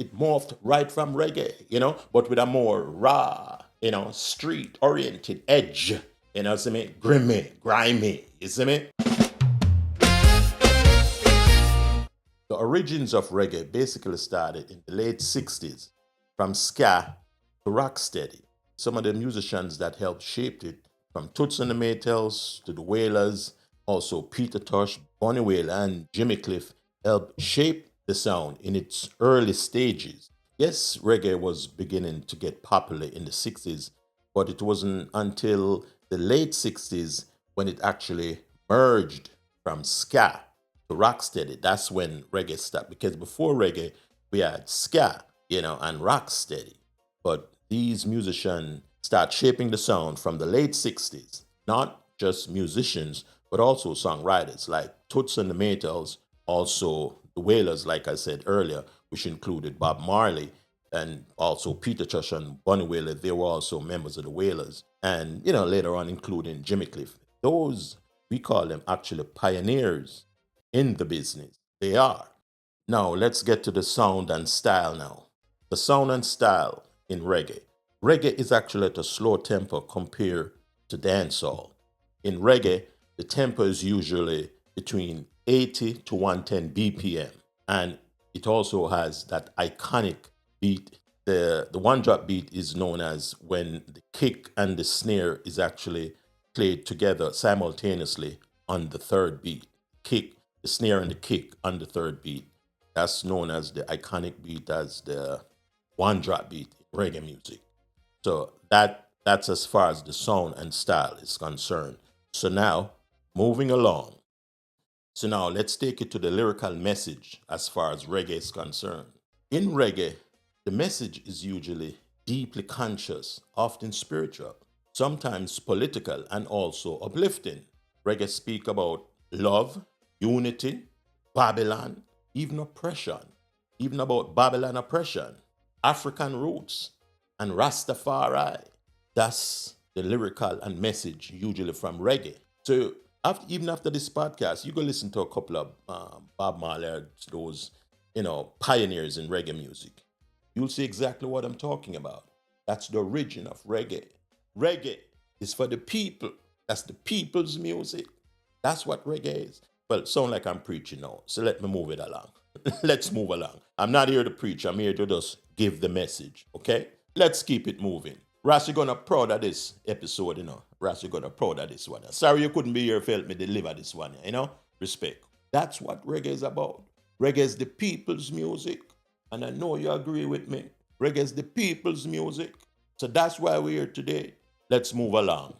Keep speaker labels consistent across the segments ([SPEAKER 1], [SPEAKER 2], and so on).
[SPEAKER 1] it morphed right from reggae, but with a more raw, street oriented edge. You know what I mean? Grimy. You see me? The origins of reggae basically started in the late 60s from ska to rocksteady. Some of the musicians that helped shape it, from Toots and the Maytals to the Wailers, also Peter Tosh, Bonnie Wailer, and Jimmy Cliff, helped shape the sound in its early stages. Yes, reggae was beginning to get popular in the 60s, but it wasn't until the late 60s when it actually merged from ska to rocksteady. That's when reggae started. Because before reggae, we had ska, and rocksteady. But these musicians start shaping the sound from the late 60s. Not just musicians, but also songwriters like Toots and the Maytals, also the Wailers, like I said earlier, which included Bob Marley and also Peter Tosh and Bonnie Wailer. They were also members of the Wailers. And, later on, including Jimmy Cliff. Those, we call them actually pioneers in the business. They are. Now, let's get to the sound and style now. The sound and style in reggae. Reggae is actually at a slow tempo compared to dancehall. In reggae, the tempo is usually between 80 to 110 BPM, and it also has that iconic beat. The one drop beat is known as when the kick and the snare is actually played together simultaneously on the third beat. Kick, the snare and the kick on the third beat. That's known as the iconic beat, as the one drop beat in reggae music. So that's as far as the sound and style is concerned. So now, moving along. So now let's take it to the lyrical message as far as reggae is concerned. In reggae, the message is usually deeply conscious, often spiritual, sometimes political, and also uplifting. Reggae speak about love, unity, Babylon, even oppression, even about Babylon oppression, African roots, and Rastafari. That's the lyrical and message usually from reggae. So even after this podcast, you go listen to a couple of Bob Marley, those pioneers in reggae music. You'll see exactly what I'm talking about. That's the origin of reggae. Reggae is for the people. That's the people's music. That's what reggae is. Well, sound like I'm preaching now, so let me move it along. Let's move along. I'm not here to preach. I'm here to just give the message. Okay? Let's keep it moving. Ras, you're gonna proud of this episode, Ras, you're gonna proud of this one. Sorry you couldn't be here to help me deliver this one. Respect. That's what reggae is about. Reggae is the people's music. And I know you agree with me. Reggae is the people's music. So that's why we're here today. Let's move along.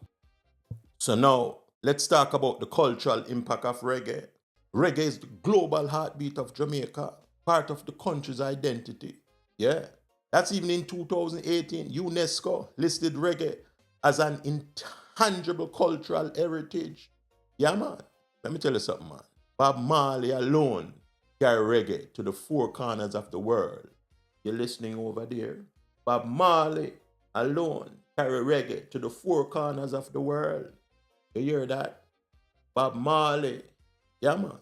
[SPEAKER 1] So now, let's talk about the cultural impact of reggae. Reggae is the global heartbeat of Jamaica, part of the country's identity. Yeah. That's even in 2018, UNESCO listed reggae as an intangible cultural heritage. Yeah, man. Let me tell you something, man. Bob Marley alone carry reggae to the four corners of the world. You're listening over there? Bob Marley alone carry reggae to the four corners of the world. You hear that? Bob Marley. Yeah, man.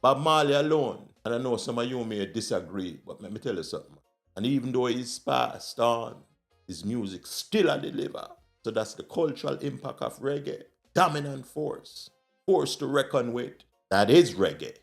[SPEAKER 1] Bob Marley alone. And I know some of you may disagree, but let me tell you something. And even though he's passed on, his music still a deliver. So that's the cultural impact of reggae. Dominant force. Force to reckon with. That is reggae.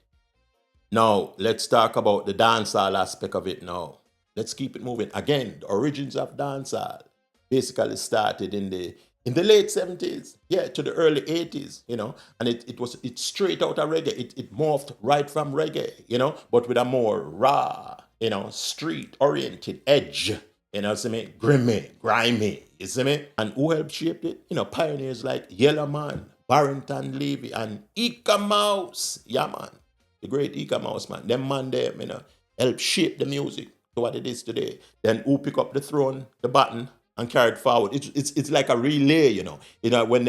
[SPEAKER 1] Now, let's talk about the dancehall aspect of it now. Let's keep it moving. Again, the origins of dancehall basically started in the late 70s, yeah, to the early 80s, and it's straight out of reggae. It morphed right from reggae, but with a more raw, street oriented edge. You know what I mean? Grimy. You see me? And who helped shape it? Pioneers like Yellow Man, Barrington Levy, and Ika Mouse. Yeah, man. The great Ika Mouse, man. Them man them, help shape the music to what it is today. Then who pick up the throne, the baton, and carry it forward. It's like a relay, when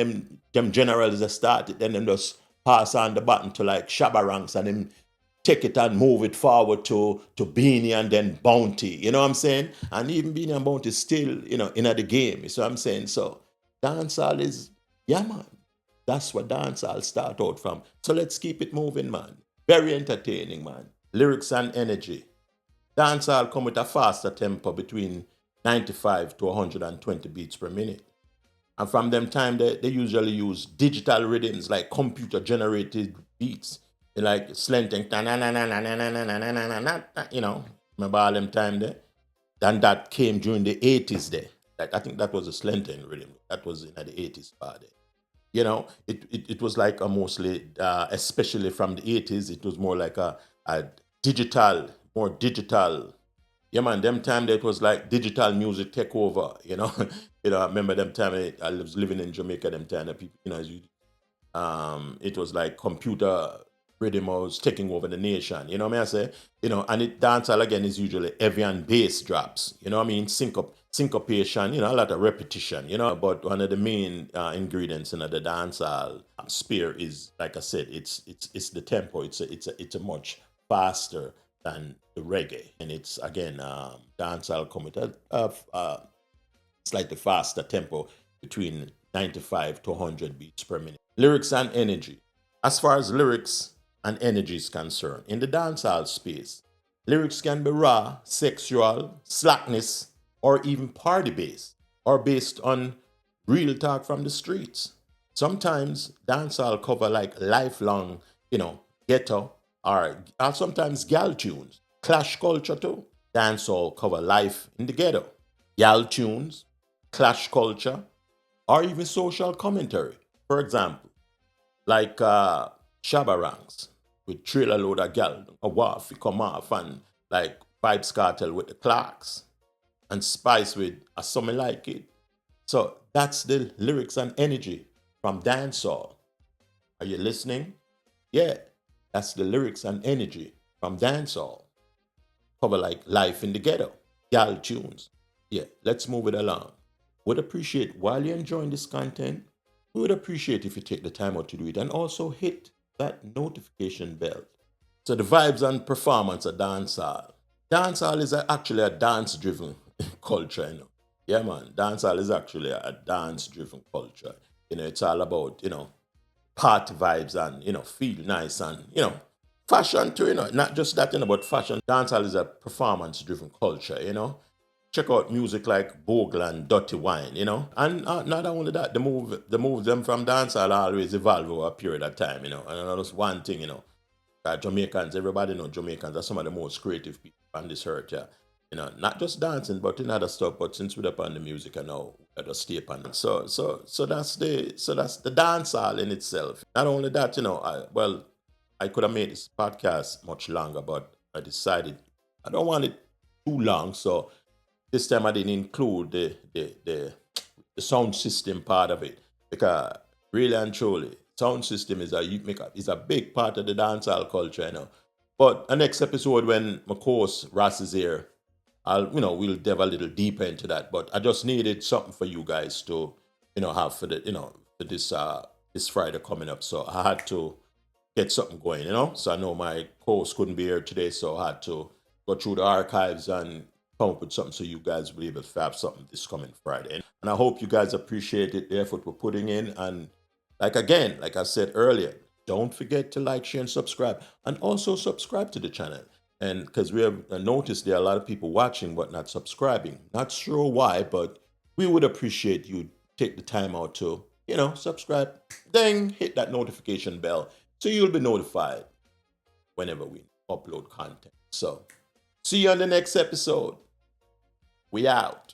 [SPEAKER 1] them generals are started, then them just pass on the baton to like Shabba ranks and them take it and move it forward to Beanie and then Bounty. You know what I'm saying? And even Beanie and Bounty still, in the game. You see what I'm saying? So dancehall is, yeah, man. That's what dancehall start out from. So let's keep it moving, man. Very entertaining, man. Lyrics and energy. Dancehall come with a faster tempo between 95 to 120 beats per minute. And from them time, they usually use digital rhythms like computer generated beats, like slanting, you know, remember all them time there? And that came during the 80s there. Like, I think that was a slanting rhythm. That was in the 80s part there. You know, it was like a mostly, especially from the 80s, it was more like a digital, more digital. Yeah, man, them time that was like digital music take over, you know. I remember them time I was living in Jamaica, them time that people, it was like computer rhythm was taking over the nation. You know what I mean? I say, and it dancehall again is usually heavy and bass drops. You know what I mean? Syncopation. A lot of repetition. But one of the main ingredients in the dancehall sphere is, like I said, it's the tempo. It's a much faster than the reggae, and it's again dancehall come with a slightly faster tempo between 95 to 100 beats per minute. Lyrics and energy. As far as lyrics and energy is concerned, in the dancehall space, lyrics can be raw, sexual, slackness, or even party based, or based on real talk from the streets. Sometimes dancehall cover like lifelong, ghetto, or sometimes gal tunes. Clash culture too. Dancehall cover life in the ghetto. Gal tunes, clash culture, or even social commentary. For example, like Shabarangs with trailer load of gal, a waffy come off, and like Vibes Cartel with the Clarks, and Spice with a something like it. So that's the lyrics and energy from dancehall. Are you listening? Yeah, that's the lyrics and energy from dancehall. Cover like life in the ghetto, gal tunes. Yeah, let's move it along. Would appreciate while you're enjoying this content, we would appreciate if you take the time out to do it and also hit that notification bell. So the vibes and performance of dancehall. Dancehall is actually a dance-driven culture. Yeah, man. Dancehall is actually a dance-driven culture. It's all about party vibes and feel nice and fashion too. Not just that, but fashion. Dancehall is a performance-driven culture. Check out music like Bogle and Dirty Wine, and not only that, the move them from dancehall always evolve over a period of time, and that's one thing, Jamaicans, everybody know Jamaicans are some of the most creative people on this earth, yeah. Not just dancing, but in other stuff. But since we're up on the music, I know we just stay upon it. So that's the dancehall in itself. Not only that, I could have made this podcast much longer, but I decided I don't want it too long. So this time I didn't include the sound system part of it, because really and truly, sound system is a big part of the dancehall culture. But the next episode, when my course Ross is here, we'll delve a little deeper into that. But I just needed something for you guys to have for this Friday coming up. So I had to get something going. So I know my course couldn't be here today, so I had to go through the archives and come up with something so you guys will be able to have something this coming Friday. And I hope you guys appreciate it, the effort we're putting in. And like I said earlier, don't forget to like, share, and subscribe. And also subscribe to the channel. And because we have noticed there are a lot of people watching but not subscribing. Not sure why, but we would appreciate you take the time out to, subscribe. Then hit that notification bell so you'll be notified whenever we upload content. So see you on the next episode. We out.